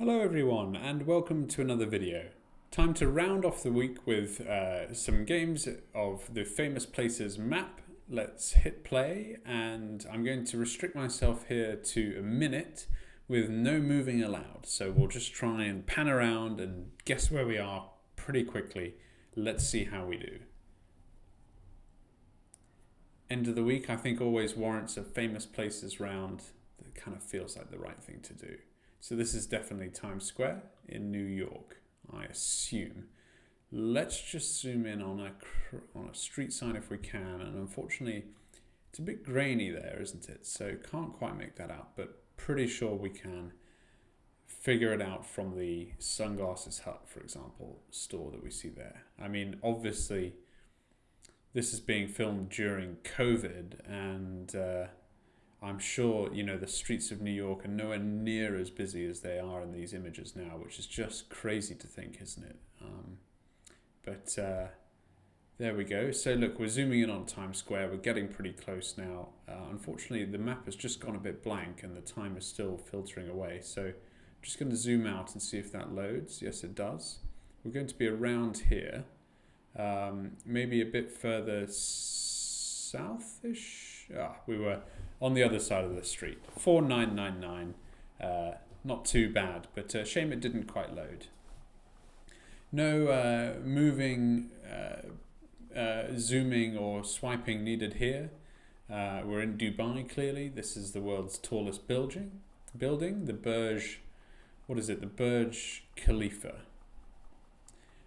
Hello everyone and welcome to another video. Time to round off the week with some games of the Famous Places map. Let's hit play and I'm going to restrict myself here to a minute with no moving allowed. So we'll just try and pan around and guess where we are pretty quickly. Let's see how we do. End of the week I think always warrants a Famous Places round. That kind of feels like the right thing to do. So this is definitely Times Square in New York, I assume. Let's just zoom in on a street sign if we can. And unfortunately, it's a bit grainy there, isn't it? So can't quite make that out, but pretty sure we can figure it out from the Sunglasses Hut, for example, store that we see there. I mean, obviously, this is being filmed during COVID and I'm sure, you know, the streets of New York are nowhere near as busy as they are in these images now, which is just crazy to think, isn't it? But there we go. So look, we're zooming in on Times Square. We're getting pretty close now. Unfortunately, the map has just gone a bit blank and the time is still filtering away. So I'm just going to zoom out and see if that loads. Yes, it does. We're going to be around here, maybe a bit further southish. We were on the other side of the street. 4999, not too bad, but shame it didn't quite load. No moving, zooming or swiping needed here. We're in Dubai, clearly. This is the world's tallest building, the Burj, what is it? The Burj Khalifa.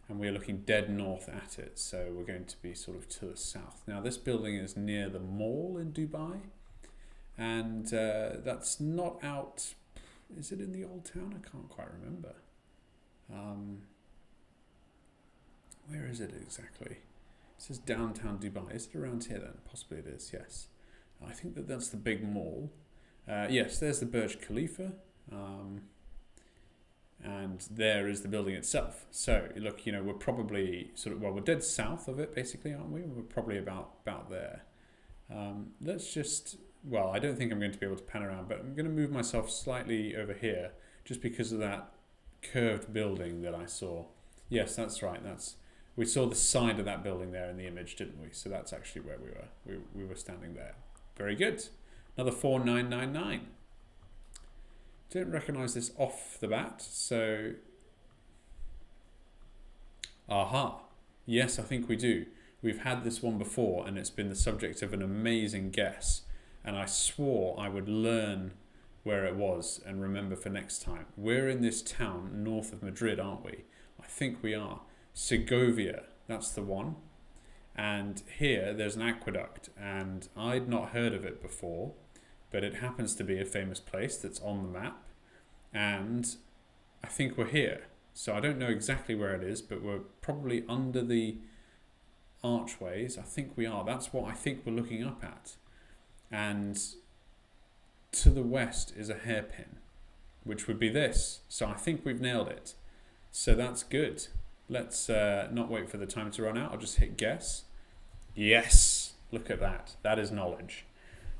And we're looking dead north at it, so we're going to be sort of to the south. Now this building is near the mall in Dubai, and that's not out, is it in the old town? I can't quite remember. Where is it exactly? It says downtown Dubai. Is it around here then? Possibly it is, yes. I think that's the big mall. Yes, there's the Burj Khalifa. And there is the building itself. So look, you know, we're probably sort of, well, we're dead south of it basically, aren't we? We're probably about there. Let's just, well, I don't think I'm going to be able to pan around, but I'm going to move myself slightly over here just because of that curved building that I saw. Yes, that's right. We saw the side of that building there in the image, didn't we? So that's actually where we were. We were standing there. Very good. Another 4999. Don't recognize this off the bat, so aha, yes, I think we do. We've had this one before and it's been the subject of an amazing guess, and I swore I would learn where it was and remember for next time. We're in this town north of Madrid, aren't we? I think we are. Segovia, that's the one. And here there's an aqueduct, and I'd not heard of it before, but it happens to be a famous place that's on the map, and I think we're here. So I don't know exactly where it is, but we're probably under the archways. I think we are. That's what I think we're looking up at. And to the west is a hairpin, which would be this. So I think we've nailed it. So that's good. Let's not wait for the time to run out. I'll just hit guess. Yes, look at that. That is knowledge.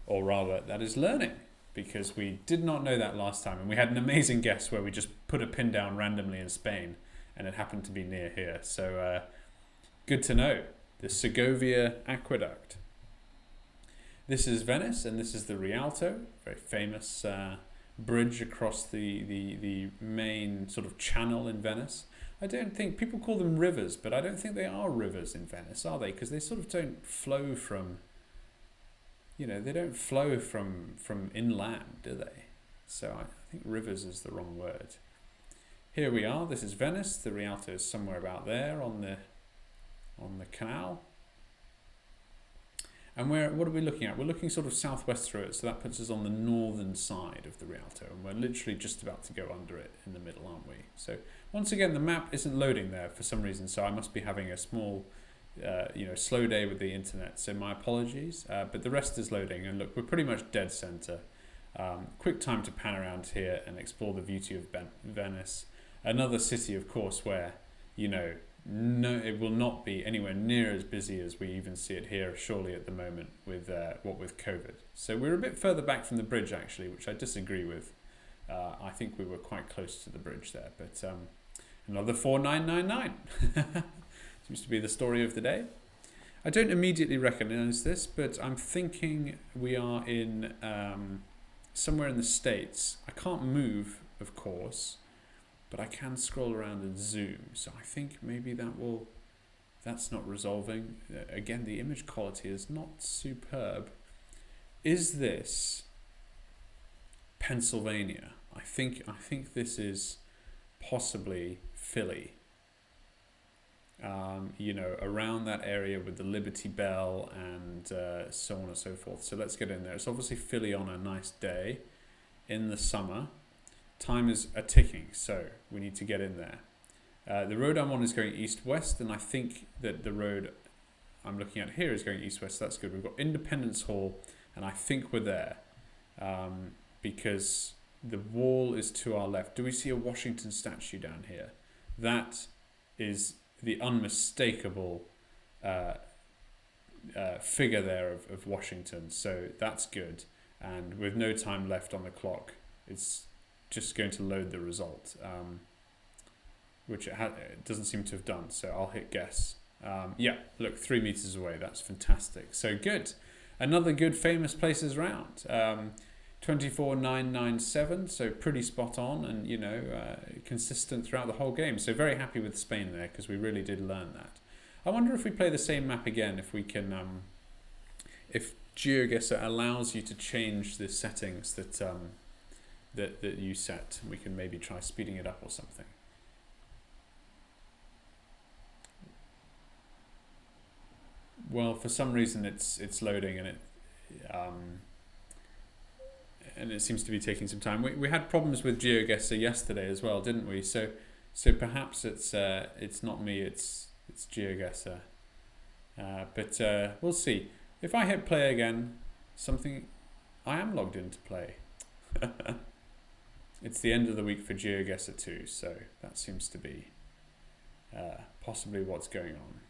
Or rather, that is learning, because we did not know that last time. And we had an amazing guess where we just put a pin down randomly in Spain, and it happened to be near here. So good to know. The Segovia Aqueduct. This is Venice, and this is the Rialto, very famous bridge across the main sort of channel in Venice. I don't think, people call them rivers, but I don't think they are rivers in Venice, are they? Because they sort of don't flow from, you know, they don't flow from inland, do they? So I think rivers is the wrong word. Here we are. This is Venice. The Rialto is somewhere about there on the canal. And what are we looking at? We're looking sort of southwest through it, so that puts us on the northern side of the Rialto, and we're literally just about to go under it in the middle, aren't we? So once again, the map isn't loading there for some reason, so I must be having a small slow day with the internet, so my apologies, but the rest is loading, and look, we're pretty much dead center. Quick time to pan around here and explore the beauty of Venice, another city, of course, where, you know, no, it will not be anywhere near as busy as we even see it here, surely at the moment with what with COVID. So we're a bit further back from the bridge actually, which I disagree with. I think we were quite close to the bridge there, but another 4999 seems to be the story of the day. I don't immediately recognize this, but I'm thinking we are in somewhere in the States. I can't move, of course, but I can scroll around and zoom. So I think maybe that's not resolving. Again, the image quality is not superb. Is this Pennsylvania? I think this is possibly Philly. You know, around that area with the Liberty Bell and so on and so forth. So let's get in there. It's obviously Philly on a nice day in the summer. Time is a ticking, so we need to get in there. The road I'm on is going east-west, and I think that the road I'm looking at here is going east-west. That's good. We've got Independence Hall, and I think we're there because the wall is to our left. Do we see a Washington statue down here? That is the unmistakable figure there of Washington, so that's good. And with no time left on the clock, it's just going to load the result, which it doesn't seem to have done, so I'll hit guess. Yeah, look, 3 meters away. That's fantastic. So good. Another good famous places round. 24997, so pretty spot on, and you know, consistent throughout the whole game. So very happy with Spain there because we really did learn that. I wonder if we play the same map again, if we can, if GeoGuessr allows you to change the settings that that you set. We can maybe try speeding it up or something. Well, for some reason it's loading and it seems to be taking some time. We had problems with GeoGuessr yesterday as well, didn't we? So perhaps it's not me, it's GeoGuessr. But we'll see. If I hit play again, I am logged into play. It's the end of the week for GeoGuessr too, so that seems to be possibly what's going on.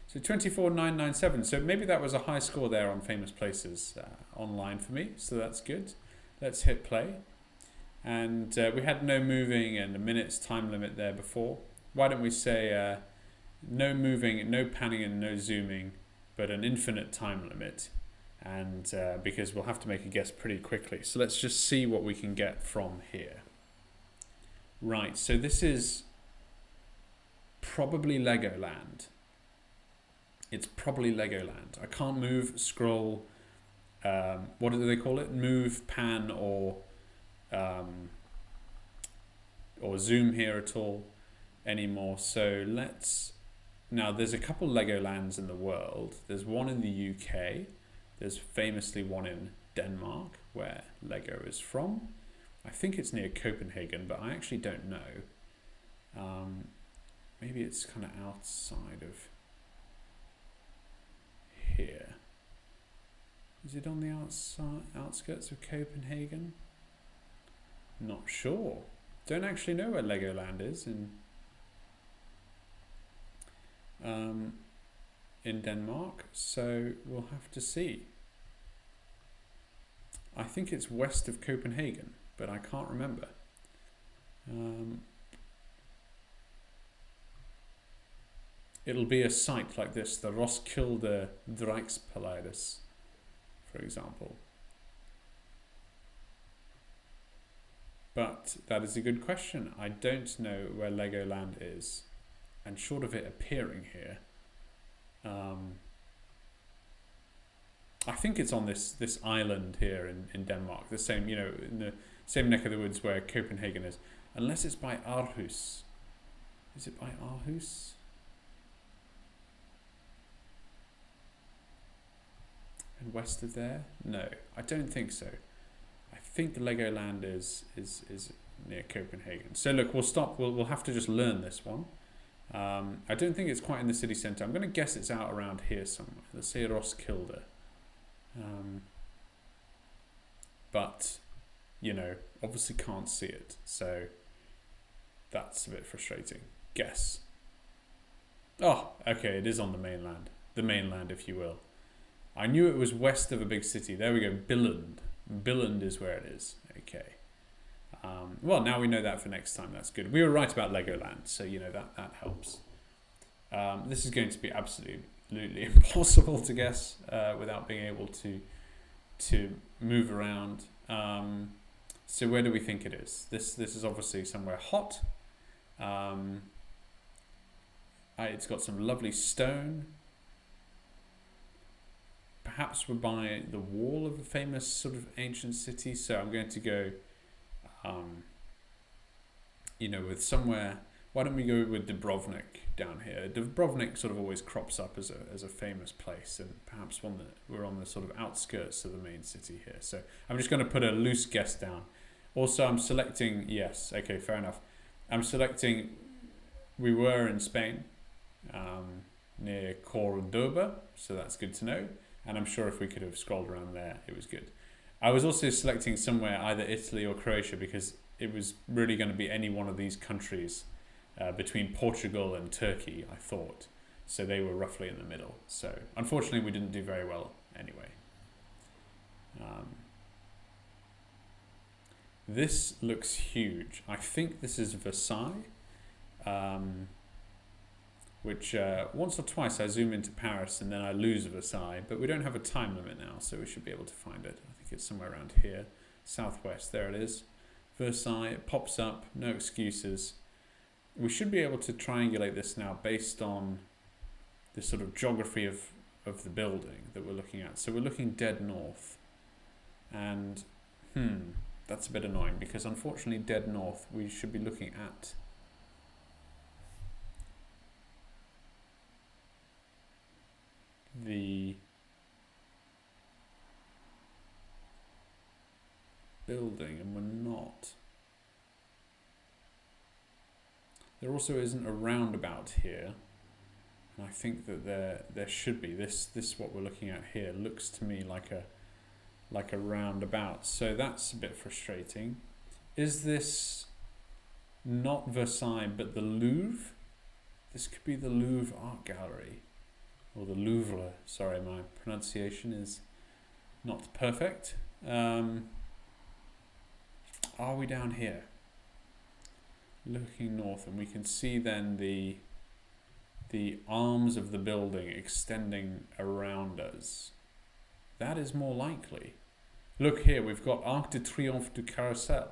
So 24997. So maybe that was a high score there on famous places online for me. So that's good. Let's hit play. And we had no moving and a minute's time limit there before. Why don't we say no moving, no panning and no zooming, but an infinite time limit. And because we'll have to make a guess pretty quickly. So let's just see what we can get from here. Right, so this is probably Legoland. It's probably Legoland. I can't move, scroll, what do they call it? Move, pan, or zoom here at all anymore. So now there's a couple Legolands in the world. There's one in the UK. There's famously one in Denmark, where Lego is from. I think it's near Copenhagen, but I actually don't know. Maybe it's kind of outside of here. Is it on the outskirts of Copenhagen? Not sure. Don't actually know where Legoland is in Denmark, so we'll have to see. I think it's west of Copenhagen, but I can't remember. It'll be a site like this, the Roskilde Drijkspaleis, for example. But that is a good question. I don't know where Legoland is, and short of it appearing here, I think it's on this island here in Denmark, the same, you know, in the same neck of the woods where Copenhagen is, unless it's by Aarhus. Is it by Aarhus? And west of there? No, I don't think so. I think Legoland is near Copenhagen. So look, we'll stop. We'll have to just learn this one. I don't think it's quite in the city centre. I'm going to guess it's out around here somewhere. Let's say Roskilde. But, you know, obviously can't see it. So that's a bit frustrating. Guess. Oh, okay, it is on the mainland. The mainland, if you will. I knew it was west of a big city. There we go, Billund. Billund is where it is. Okay. Well, now we know that for next time. That's good. We were right about Legoland, so you know that helps. This is going to be absolutely impossible to guess without being able to move around. So where do we think it is? This is obviously somewhere hot. It's got some lovely stone. Perhaps we're by the wall of a famous sort of ancient city. So I'm going to go, with somewhere. Why don't we go with Dubrovnik down here? Dubrovnik sort of always crops up as a famous place, and perhaps one that we're on the sort of outskirts of the main city here. So I'm just going to put a loose guess down. Also, I'm selecting, yes, okay, fair enough. I'm selecting, we were in Spain, near Cordoba, so that's good to know. And I'm sure if we could have scrolled around there, it was good. I was also selecting somewhere, either Italy or Croatia, because it was really going to be any one of these countries between Portugal and Turkey, I thought. So they were roughly in the middle. So unfortunately, we didn't do very well anyway. This looks huge. I think this is Versailles, which once or twice I zoom into Paris and then I lose Versailles, but we don't have a time limit now, so we should be able to find it. I think it's somewhere around here, southwest. There it is. Versailles, it pops up, no excuses. We should be able to triangulate this now based on the sort of geography of the building that we're looking at. So we're looking dead north, and that's a bit annoying because unfortunately dead north we should be looking at the building, and we're not. There also isn't a roundabout here, and I think that there should be. This what we're looking at here looks to me like a roundabout, so that's a bit frustrating. Is this not Versailles but the Louvre? This could be the Louvre Art Gallery, or the Louvre. Sorry, my pronunciation is not perfect. Are we down here? Looking north, and we can see then the arms of the building extending around us. That is more likely. Look here, we've got Arc de Triomphe du Carrousel.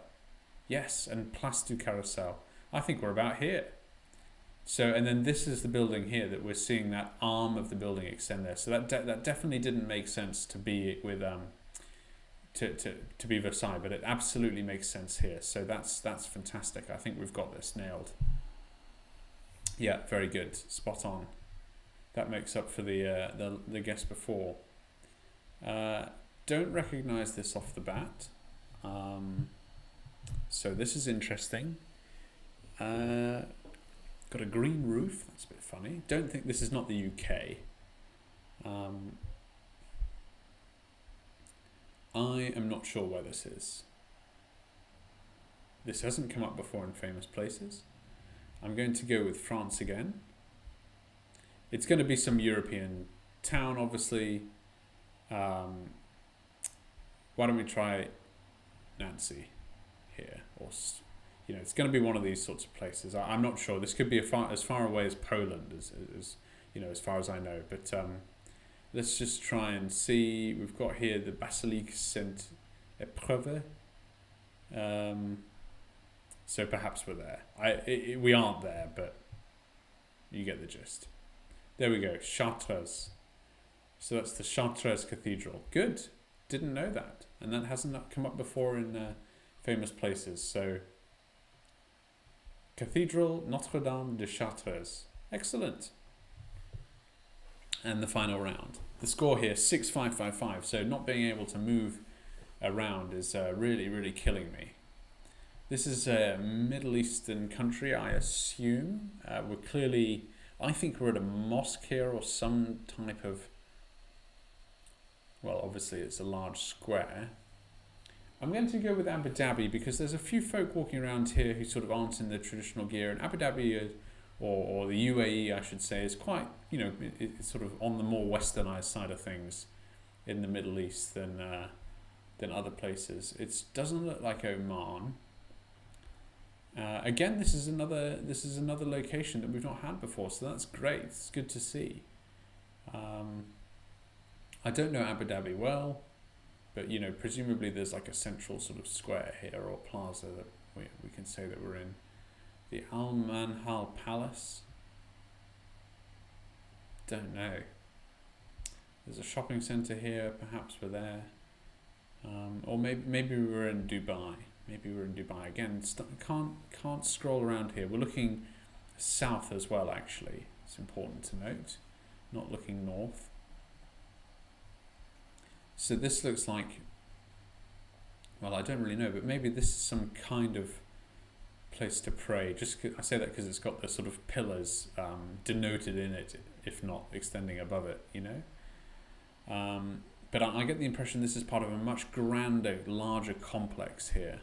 Yes, and Place du Carrousel. I think we're about here. So, and then this is the building here that we're seeing that arm of the building extend there. So that definitely didn't make sense to be with to be Versailles, but it absolutely makes sense here. So that's fantastic. I think we've got this nailed. Yeah, very good, spot on. That makes up for the guess before. Don't recognize this off the bat. So this is interesting. Got a green roof. That's a bit funny. Don't think this is not the UK. I am not sure where this is. This hasn't come up before in famous places. I'm going to go with France again. It's going to be some European town, obviously. Why don't we try Nancy here? Or, it's going to be one of these sorts of places. I'm not sure. This could be as far away as Poland, as far as I know. But let's just try and see. We've got here the Basilique Saint-Épreuve. So perhaps we're there. We aren't there, but you get the gist. There we go, Chartres. So that's the Chartres Cathedral. Good. Didn't know that. And that hasn't come up before in famous places. So Cathedral Notre-Dame de Chartres. Excellent. And the final round. The score here, 6-5-5-5. So not being able to move around is really, really killing me. This is a Middle Eastern country, I assume. We're clearly, I think we're at a mosque here or some type of, well, obviously it's a large square. I'm going to go with Abu Dhabi because there's a few folk walking around here who sort of aren't in the traditional gear. And Abu Dhabi, or the U.A.E, I should say, is quite, it's sort of on the more westernized side of things in the Middle East than than other places. It doesn't look like Oman. Again, this is another location that we've not had before, so that's great. It's good to see. I don't know Abu Dhabi well, but you know, presumably there's like a central sort of square here or plaza that we can say that we're in. The Al Manhal Palace. Don't know. There's a shopping centre here. Perhaps we're there, or maybe we were in Dubai. Maybe we're in Dubai again. Can't scroll around here. We're looking south as well. Actually, it's important to note. Not looking north. So this looks like, well, I don't really know, but maybe this is some kind of place to pray. I say that because it's got the sort of pillars denoted in it, if not extending above it, you know. But I get the impression this is part of a much grander, larger complex here.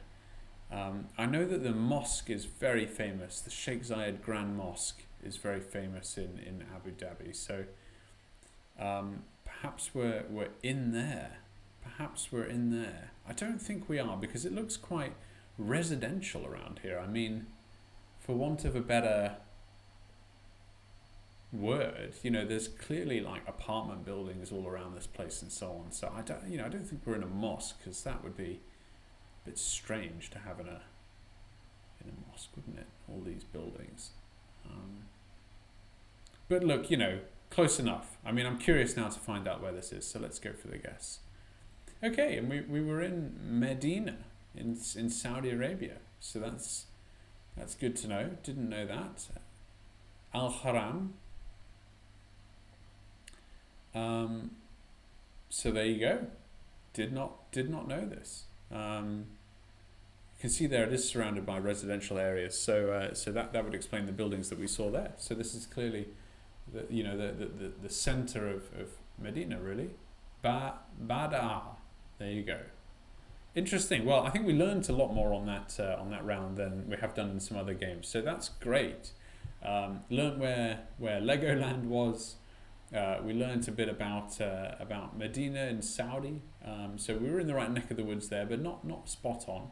I know that the mosque is very famous. The Sheikh Zayed Grand Mosque is very famous in Abu Dhabi. So perhaps we're in there. Perhaps we're in there. I don't think we are, because it looks quite residential around here. I mean, for want of a better word, you know, there's clearly like apartment buildings all around this place and so on. So I don't think we're in a mosque, because that would be a bit strange to have in a mosque, wouldn't it? All these buildings. But look, you know, close enough. I mean, I'm curious now to find out where this is, so let's go for the guess. Okay, and we were in Medina in Saudi Arabia, so that's good to know. Didn't know that. Al Haram. So there you go. Did not know this. You can see there it is surrounded by residential areas, so that would explain the buildings that we saw there. So this is clearly the center of Medina, really. Bada. There you go. Interesting. Well, I think we learned a lot more on that round than we have done in some other games. So that's great. Learned where Legoland was. We learned a bit about Medina in Saudi. So we were in the right neck of the woods there, but not spot on.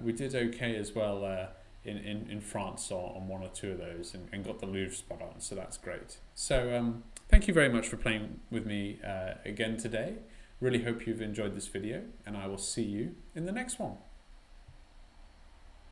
We did okay as well in France on one or two of those, and got the Louvre spot on. So that's great. So thank you very much for playing with me again today. Really hope you've enjoyed this video, and I will see you in the next one.